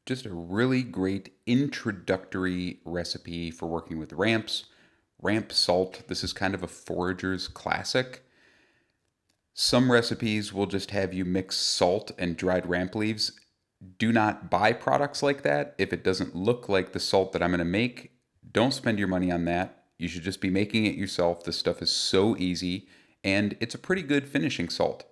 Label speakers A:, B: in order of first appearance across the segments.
A: Just a really great introductory recipe for working with ramps. Ramp salt. This is kind of a forager's classic. Some recipes will just have you mix salt and dried ramp leaves. Do not buy products like that. If it doesn't look like the salt that I'm going to make, don't spend your money on that. You should just be making it yourself. This stuff is so easy, and it's a pretty good finishing salt.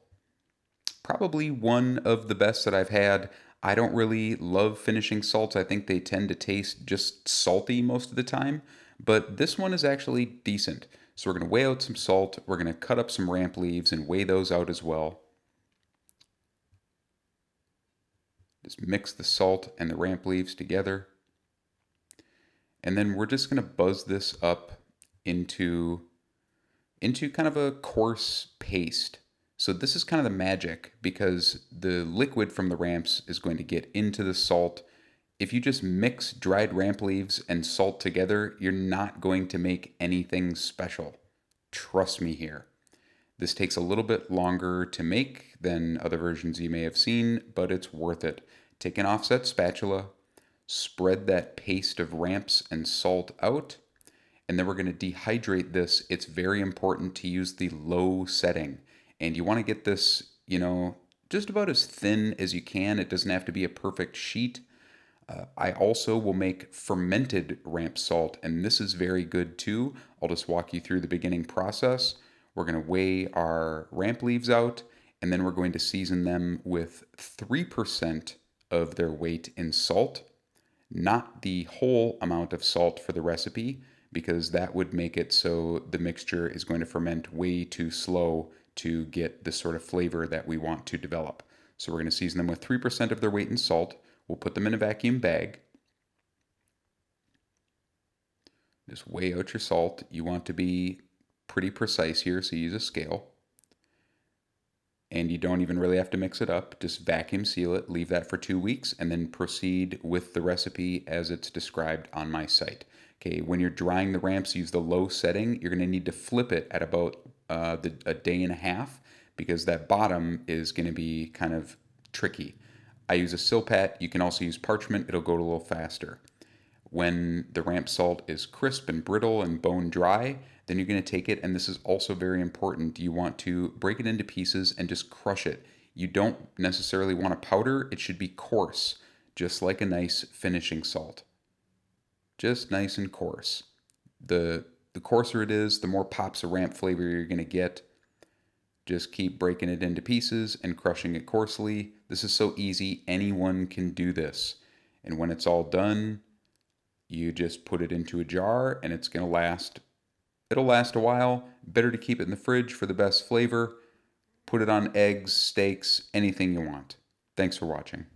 A: Probably one of the best that I've had. I don't really love finishing salts. I think they tend to taste just salty most of the time, but this one is actually decent. So we're going to weigh out some salt. We're going to cut up some ramp leaves and weigh those out as well. Just mix the salt and the ramp leaves together. And then we're just going to buzz this up into kind of a coarse paste. So this is kind of the magic because the liquid from the ramps is going to get into the salt. If you just mix dried ramp leaves and salt together, you're not going to make anything special. Trust me here. This takes a little bit longer to make than other versions you may have seen, but it's worth it. Take an offset spatula, spread that paste of ramps and salt out, and then we're going to dehydrate this. It's very important to use the low setting, and you want to get this, just about as thin as you can. It doesn't have to be a perfect sheet. I also will make fermented ramp salt, and this is very good too. I'll just walk you through the beginning process. We're going to weigh our ramp leaves out, and then we're going to season them with 3% of their weight in salt, not the whole amount of salt for the recipe, because that would make it so the mixture is going to ferment way too slow to get the sort of flavor that we want to develop. So we're going to season them with 3% of their weight in salt. We'll put them in a vacuum bag. Just weigh out your salt. You want to be pretty precise here, so use a scale. And you don't even really have to mix it up. Just vacuum seal it, leave that for 2 weeks, and then proceed with the recipe as it's described on my site. Okay, when you're drying the ramps, use the low setting. You're going to need to flip it at about a day and a half because that bottom is going to be kind of tricky. I use a Silpat. You can also use parchment. It'll go a little faster. When the ramp salt is crisp and brittle and bone dry, then you're going to take it, and this is also very important. You want to break it into pieces and just crush it. You don't necessarily want a powder. It should be coarse, just like a nice finishing salt. Just nice and coarse. The coarser it is, the more pops of ramp flavor you're going to get. Just keep breaking it into pieces and crushing it coarsely. This is so easy. Anyone can do this. And when it's all done, you just put it into a jar and it's going to last. It'll last a while. Better to keep it in the fridge for the best flavor. Put it on eggs, steaks, anything you want. Thanks for watching.